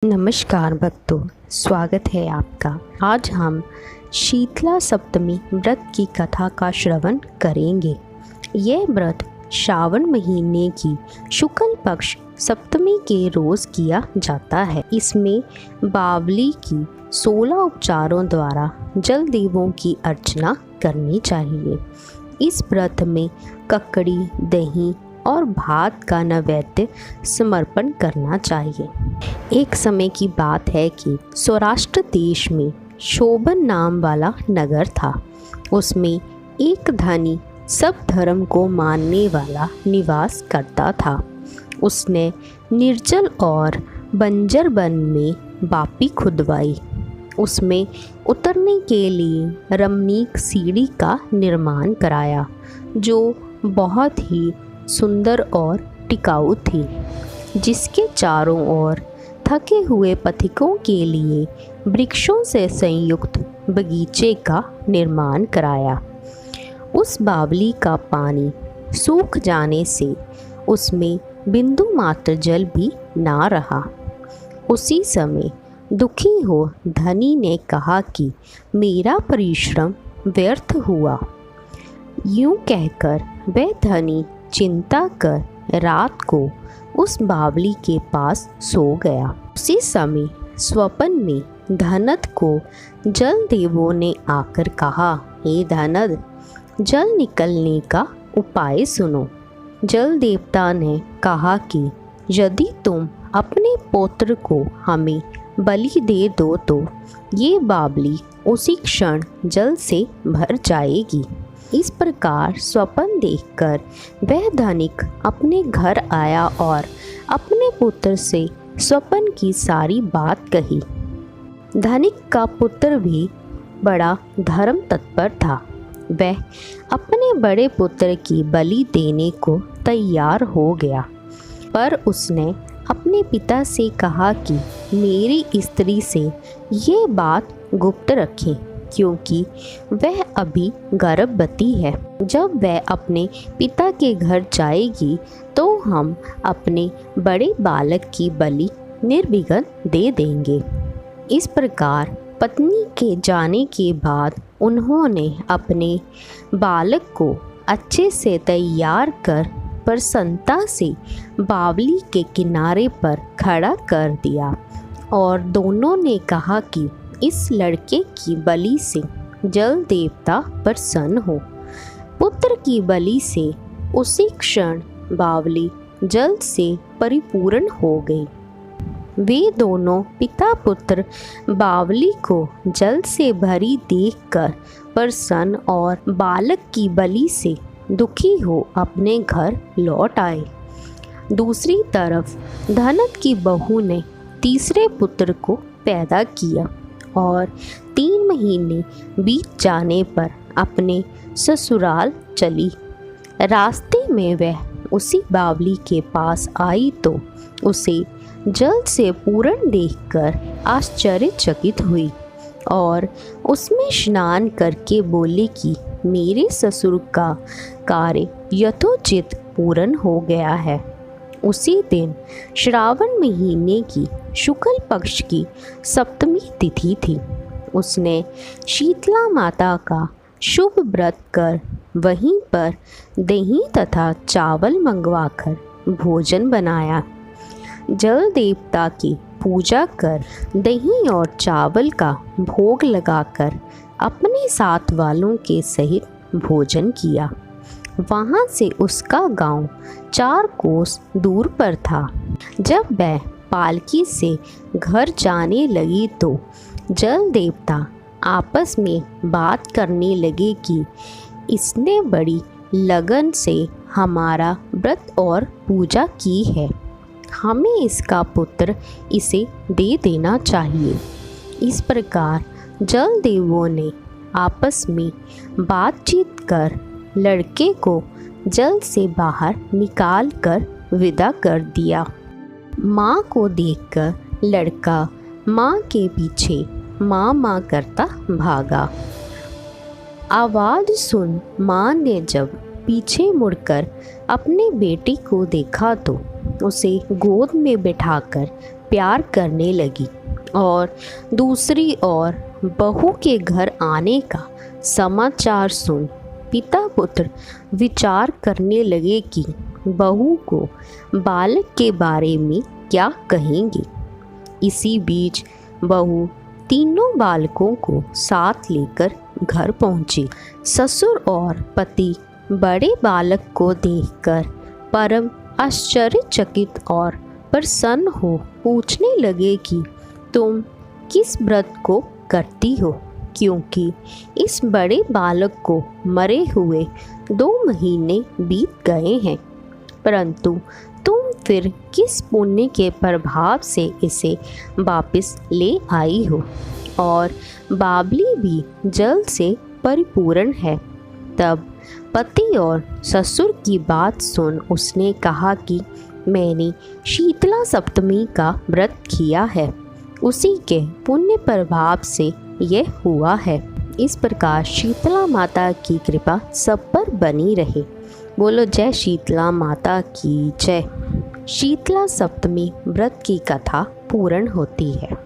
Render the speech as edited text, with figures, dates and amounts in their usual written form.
नमस्कार भक्तों, स्वागत है आपका। आज हम शीतला सप्तमी व्रत की कथा का श्रवण करेंगे। यह व्रत श्रावण महीने की शुक्ल पक्ष सप्तमी के रोज किया जाता है। इसमें बावली की 16 उपचारों द्वारा जल देवों की अर्चना करनी चाहिए। इस व्रत में ककड़ी, दही और भात का नैवेद्य समर्पण करना चाहिए। एक समय की बात है कि सौराष्ट्र देश में शोभन नाम वाला नगर था। उसमें एक धनी सब धर्म को मानने वाला निवास करता था। उसने निर्जल और बंजर वन में बापी खुदवाई। उसमें उतरने के लिए रमणीक सीढ़ी का निर्माण कराया, जो बहुत ही सुंदर और टिकाऊ थी, जिसके चारों ओर थके हुए पथिकों के लिए वृक्षों से संयुक्त बगीचे का निर्माण कराया। उस बावली का पानी सूख जाने से उसमें बिंदु मात्र जल भी ना रहा। उसी समय दुखी हो धनी ने कहा कि मेरा परिश्रम व्यर्थ हुआ। यूं कहकर वह धनी चिंता कर रात को उस बावली के पास सो गया। उसी समय स्वप्न में धनद को जल देवों ने आकर कहा, हे धनद, जल निकलने का उपाय सुनो। जल देवता ने कहा कि यदि तुम अपने पुत्र को हमें बलि दे दो तो ये बावली उसी क्षण जल से भर जाएगी। इस प्रकार स्वप्न देखकर वह धनिक अपने घर आया और अपने पुत्र से स्वप्न की सारी बात कही। धनिक का पुत्र भी बड़ा धर्म तत्पर था। वह अपने बड़े पुत्र की बलि देने को तैयार हो गया, पर उसने अपने पिता से कहा कि मेरी स्त्री से ये बात गुप्त रखें, क्योंकि वह अभी गर्भवती है। जब वह अपने पिता के घर जाएगी तो हम अपने बड़े बालक की बलि निर्विघ्न दे देंगे। इस प्रकार पत्नी के जाने के बाद उन्होंने अपने बालक को अच्छे से तैयार कर प्रसन्नता से बावली के किनारे पर खड़ा कर दिया और दोनों ने कहा कि इस लड़के की बलि से जल देवता प्रसन्न हो। पुत्र की बलि से उसी क्षण बावली जल से परिपूर्ण हो गई। वे दोनों पिता पुत्र बावली को जल से भरी देखकर प्रसन्न और बालक की बलि से दुखी हो अपने घर लौट आए। दूसरी तरफ धनद की बहू ने तीसरे पुत्र को पैदा किया और 3 महीने बीत जाने पर अपने ससुराल चली। रास्ते में वह उसी बावली के पास आई तो उसे जल से पूर्ण देखकर आश्चर्यचकित हुई और उसमें स्नान करके बोली कि मेरे ससुर का कार्य यथोचित पूर्ण हो गया है। उसी दिन श्रावण महीने की शुक्ल पक्ष की सप्तमी तिथि थी। उसने शीतला माता का शुभ व्रत कर वहीं पर दही तथा चावल मंगवाकर भोजन बनाया। जल देवता की पूजा कर दही और चावल का भोग लगाकर अपने साथ वालों के सहित भोजन किया। वहाँ से उसका गांव 4 कोस दूर पर था। जब वह पालकी से घर जाने लगी तो जल देवता आपस में बात करने लगे कि इसने बड़ी लगन से हमारा व्रत और पूजा की है, हमें इसका पुत्र इसे दे देना चाहिए। इस प्रकार जल देवों ने आपस में बातचीत कर लड़के को जल से बाहर निकाल कर विदा कर दिया। माँ को देखकर लड़का माँ के पीछे माँ माँ करता भागा। आवाज़ सुन माँ ने जब पीछे मुड़कर अपने बेटे को देखा तो उसे गोद में बिठाकर प्यार करने लगी और दूसरी ओर बहू के घर आने का समाचार सुन पिता पुत्र विचार करने लगे कि बहू को बालक के बारे में क्या कहेंगे। इसी बीच बहू तीनों बालकों को साथ लेकर घर पहुंची। ससुर और पति बड़े बालक को देखकर परम आश्चर्यचकित और प्रसन्न हो पूछने लगे कि तुम किस व्रत को करती हो, क्योंकि इस बड़े बालक को मरे हुए 2 महीने बीत गए हैं, परंतु तुम फिर किस पुण्य के प्रभाव से इसे वापस ले आई हो, और बाबली भी जल से परिपूर्ण है। तब पति और ससुर की बात सुन उसने कहा कि मैंने शीतला सप्तमी का व्रत किया है, उसी के पुण्य प्रभाव से यह हुआ है। इस प्रकार शीतला माता की कृपा सब पर बनी रहे। बोलो जय शीतला माता की जय। शीतला सप्तमी व्रत की कथा पूर्ण होती है।